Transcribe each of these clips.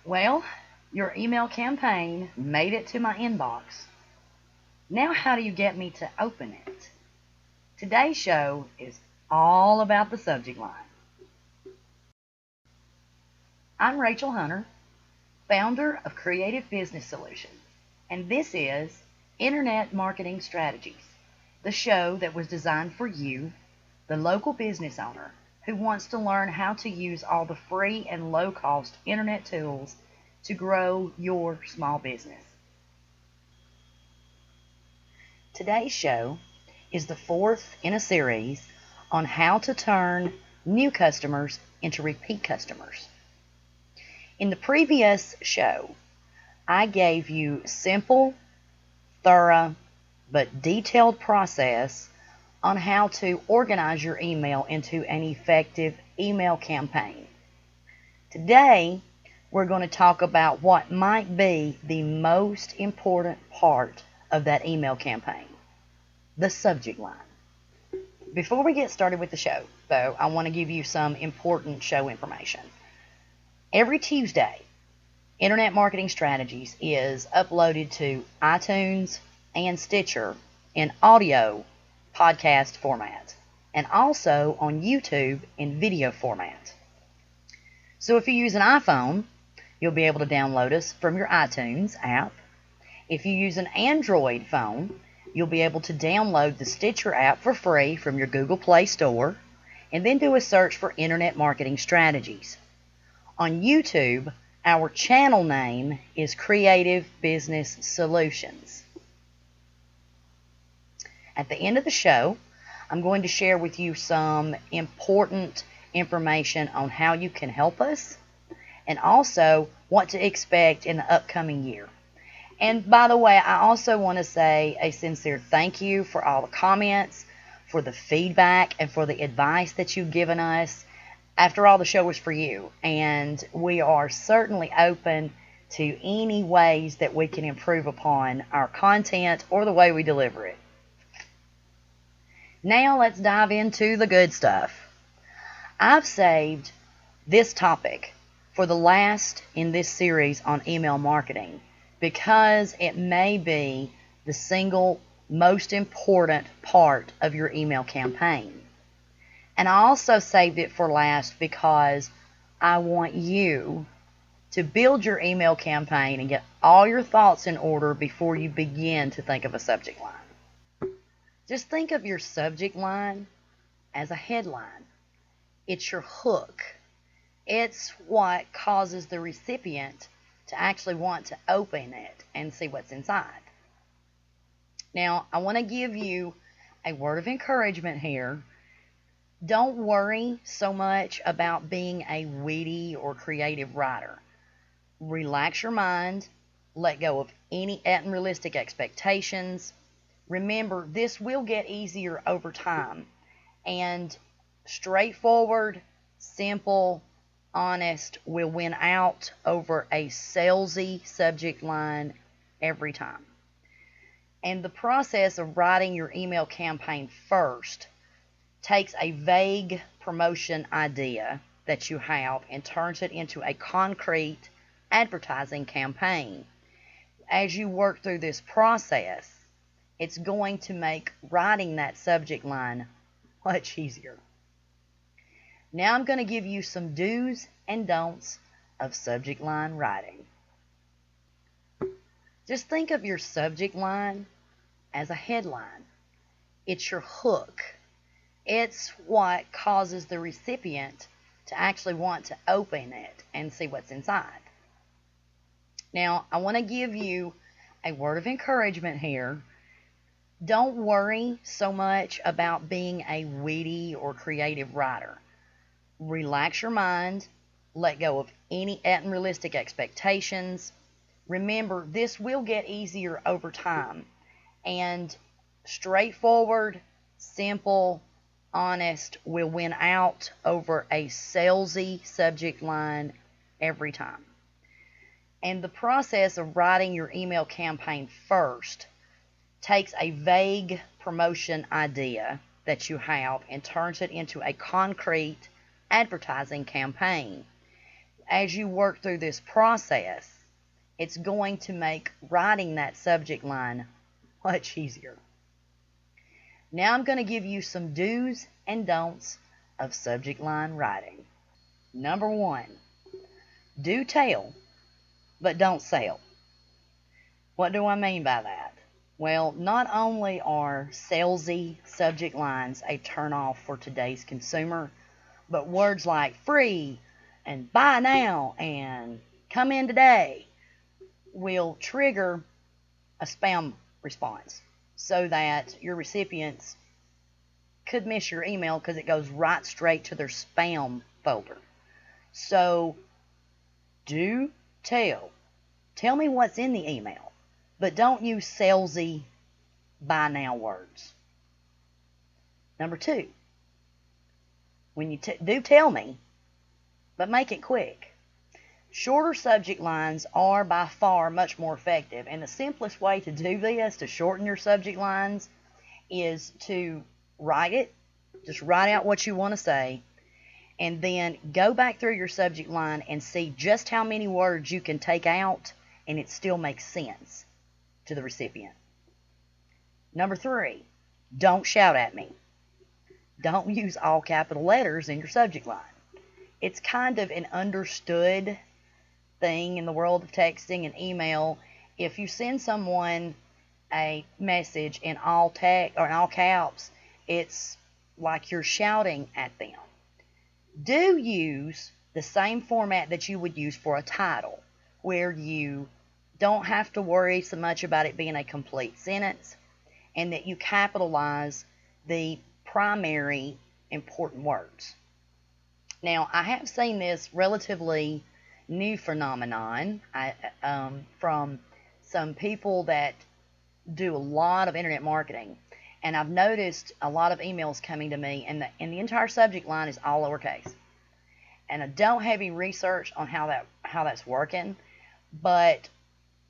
Well, your email campaign made it to my inbox. Now, how do you get me to open it? Today's show is all about the subject line. I'm Rachel Hunter, founder of Creative Business Solutions, and this is Internet Marketing Strategies, the show that was designed for you, the local business owner who wants to learn how to use all the free and low-cost internet tools to grow your small business. Today's show is the fourth in a series on how to turn new customers into repeat customers. In the previous show, I gave you simple, thorough, but detailed process on how to organize your email into an effective email campaign. Today, we're going to talk about what might be the most important part of that email campaign, the subject line. Before we get started with the show, though, I want to give you some important show information. Every Tuesday, Internet Marketing Strategies is uploaded to iTunes and Stitcher in audio podcast format, and also on YouTube in video format. So if you use an iPhone, you'll be able to download us from your iTunes app. If you use an Android phone, you'll be able to download the Stitcher app for free from your Google Play Store, and then do a search for Internet Marketing Strategies. On YouTube, our channel name is Creative Business Solutions. At the end of the show, I'm going to share with you some important information on how you can help us, and also what to expect in the upcoming year. And by the way, I also want to say a sincere thank you for all the comments, for the feedback, and for the advice that you've given us. After all, the show was for you, and we are certainly open to any ways that we can improve upon our content or the way we deliver it. Now let's dive into the good stuff. I've saved this topic for the last in this series on email marketing because it may be the single most important part of your email campaign. And I also saved it for last because I want you to build your email campaign and get all your thoughts in order before you begin to think of a subject line. Just think of your subject line as a headline. It's your hook. It's what causes the recipient to actually want to open it and see what's inside. Now, I want to give you a word of encouragement here. Don't worry so much about being a witty or creative writer. Relax your mind. Let go of any unrealistic expectations. Remember, this will get easier over time. And straightforward, simple, honest will win out over a salesy subject line every time. And the process of writing your email campaign first takes a vague promotion idea that you have and turns it into a concrete advertising campaign. As you work through this process, it's going to make writing that subject line much easier. Now I'm going to give you some do's and don'ts of subject line writing. Just think of your subject line as a headline. It's your hook. It's what causes the recipient to actually want to open it and see what's inside. Now, I want to give you a word of encouragement here. Don't worry so much about being a witty or creative writer. Relax your mind. Let go of any unrealistic expectations. Remember, this will get easier over time. And straightforward, simple, honest will win out over a salesy subject line every time. And the process of writing your email campaign first takes a vague promotion idea that you have and turns it into a concrete advertising campaign. as you work through this process, it's going to make writing that subject line much easier. Now I'm going to give you some do's and don'ts of subject line writing. Number 1, do tell, but don't sell. What do I mean by that? Well, not only are salesy subject lines a turnoff for today's consumer, but words like free and buy now and come in today will trigger a spam response so that your recipients could miss your email because it goes right straight to their spam folder. So do tell. Tell me what's in the email, but don't use salesy buy now words. Number 2, when you do tell me, but make it quick. Shorter subject lines are by far much more effective, and the simplest way to do this, to shorten your subject lines, is to write it. Just write out what you want to say, and then go back through your subject line and see just how many words you can take out and it still makes sense to the recipient. Number 3, don't shout at me. Don't use all capital letters in your subject line. It's kind of an understood thing in the world of texting and email. If you send someone a message in all text or in all caps, it's like you're shouting at them. Do use the same format that you would use for a title, where you don't have to worry so much about it being a complete sentence, and that you capitalize the primary important words. Now, I have seen this relatively new phenomenon from some people that do a lot of internet marketing, and I've noticed a lot of emails coming to me, and the entire subject line is all lowercase. And I don't have any research on how that's working, but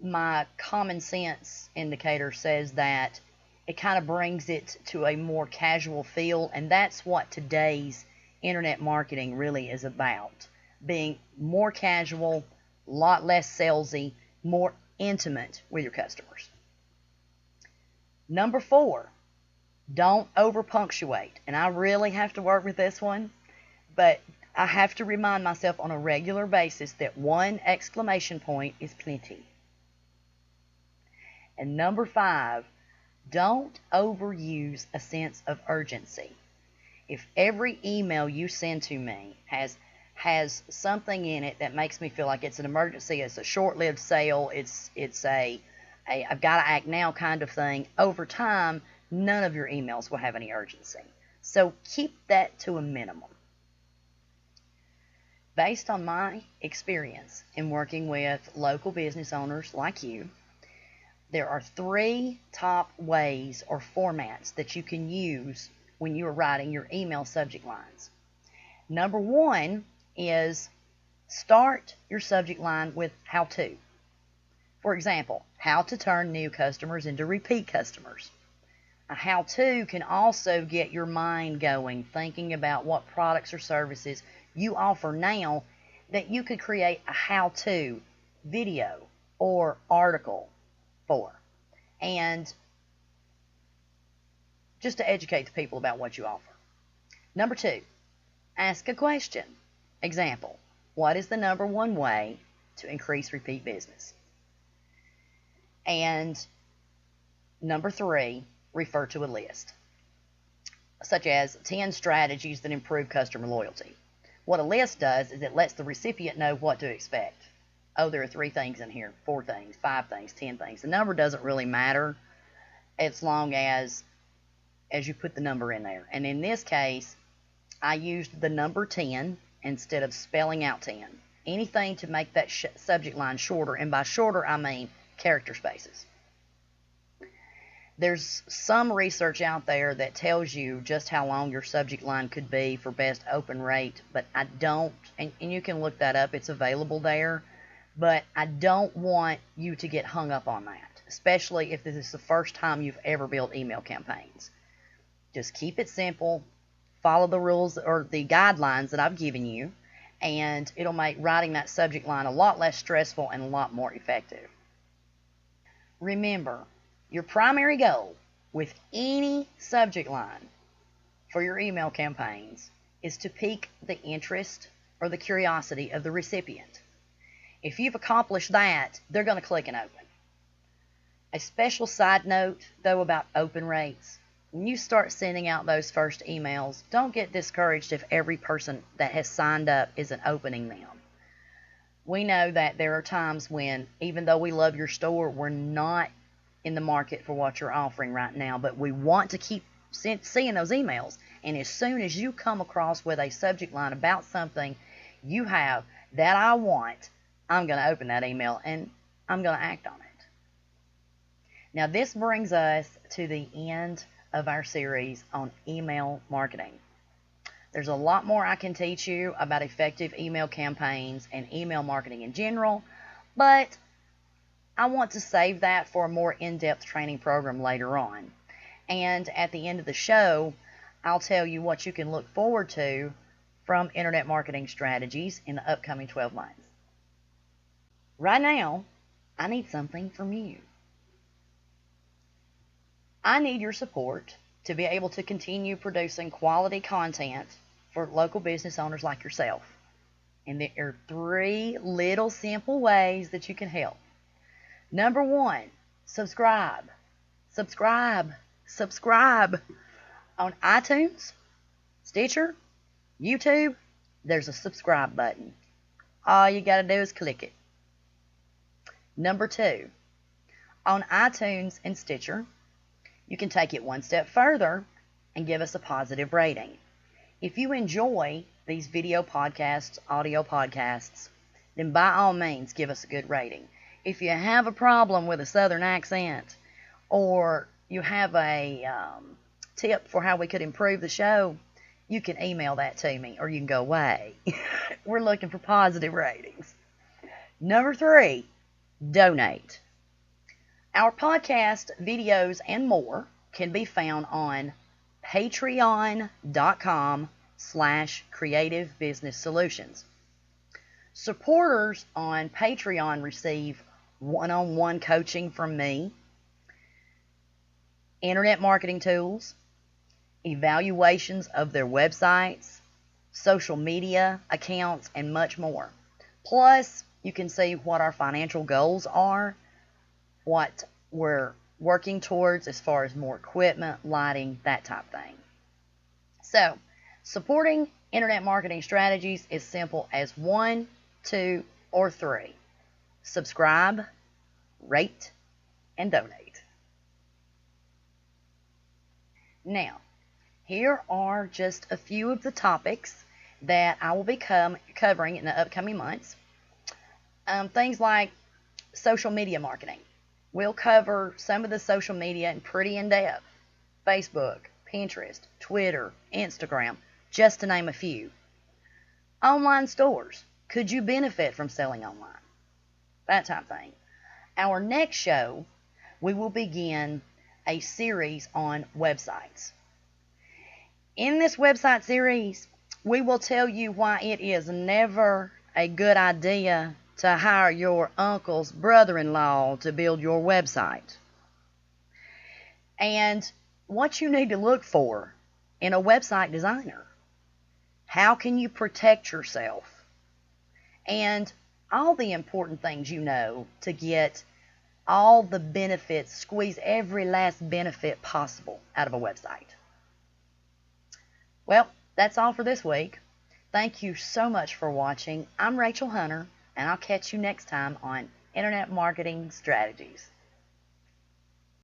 my common sense indicator says that it kind of brings it to a more casual feel, and that's what today's internet marketing really is about. Being more casual, a lot less salesy, more intimate with your customers. Number 4, don't over punctuate. And I really have to work with this one, but I have to remind myself on a regular basis that 1 exclamation point is plenty. And number 5, don't overuse a sense of urgency. If every email you send to me has something in it that makes me feel like it's an emergency, it's a short-lived sale, it's a I've got to act now kind of thing, over time, none of your emails will have any urgency. So keep that to a minimum. Based on my experience in working with local business owners like you, there are 3 top ways or formats that you can use when you are writing your email subject lines. Number 1 is start your subject line with how to. For example, how to turn new customers into repeat customers. A how to can also get your mind going, thinking about what products or services you offer now that you could create a how to video or article for. And just to educate the people about what you offer. Number 2, ask a question. Example, what is the number 1 way to increase repeat business? And number 3, refer to a list, such as 10 strategies that improve customer loyalty. What a list does is it lets the recipient know what to expect. Oh, there are 3 things in here, 4 things, 5 things, 10 things. The number doesn't really matter as long as you put the number in there. And in this case, I used the number 10 instead of spelling out 10. Anything to make that subject line shorter, and by shorter I mean character spaces. There's some research out there that tells you just how long your subject line could be for best open rate, but I don't, and you can look that up, it's available there, but I don't want you to get hung up on that, especially if this is the first time you've ever built email campaigns. Just keep it simple, follow the rules or the guidelines that I've given you, and it'll make writing that subject line a lot less stressful and a lot more effective. Remember, your primary goal with any subject line for your email campaigns is to pique the interest or the curiosity of the recipient. If you've accomplished that, they're going to click and open. A special side note, though, about open rates. When you start sending out those first emails, don't get discouraged if every person that has signed up isn't opening them. We know that there are times when, even though we love your store, we're not in the market for what you're offering right now, but we want to keep seeing those emails. And as soon as you come across with a subject line about something you have that I want, I'm going to open that email and I'm going to act on it. Now, this brings us to the end of our series on email marketing. There's a lot more I can teach you about effective email campaigns and email marketing in general, but I want to save that for a more in-depth training program later on. And at the end of the show, I'll tell you what you can look forward to from Internet Marketing Strategies in the upcoming 12 months. Right now, I need something from you. I need your support to be able to continue producing quality content for local business owners like yourself. And there are 3 little simple ways that you can help. Number 1, subscribe. Subscribe. Subscribe. On iTunes, Stitcher, YouTube, there's a subscribe button. All you got to do is click it. Number 2, on iTunes and Stitcher, you can take it one step further and give us a positive rating. If you enjoy these video podcasts, audio podcasts, then by all means give us a good rating. If you have a problem with a southern accent, or you have a tip for how we could improve the show, you can email that to me, or you can go away. We're looking for positive ratings. Number 3, donate. Our podcast, videos, and more can be found on patreon.com/Creative Business Solutions. Supporters on Patreon receive one-on-one coaching from me, internet marketing tools, evaluations of their websites, social media accounts, and much more. Plus, you can see what our financial goals are, what we're working towards as far as more equipment, lighting, that type of thing. So, supporting Internet Marketing Strategies is simple as 1, 2, or 3. Subscribe, rate, and donate. Now, here are just a few of the topics that I will be covering in the upcoming months. Things like social media marketing. We'll cover some of the social media in pretty in-depth. Facebook, Pinterest, Twitter, Instagram, just to name a few. Online stores. Could you benefit from selling online? That type of thing. Our next show, we will begin a series on websites. In this website series, we will tell you why it is never a good idea to hire your uncle's brother-in-law to build your website, and what you need to look for in a website designer. How can you protect yourself? And all the important things you know to get all the benefits, squeeze every last benefit possible out of a website. Well, that's all for this week. Thank you so much for watching. I'm Rachel Hunter, and I'll catch you next time on Internet Marketing Strategies.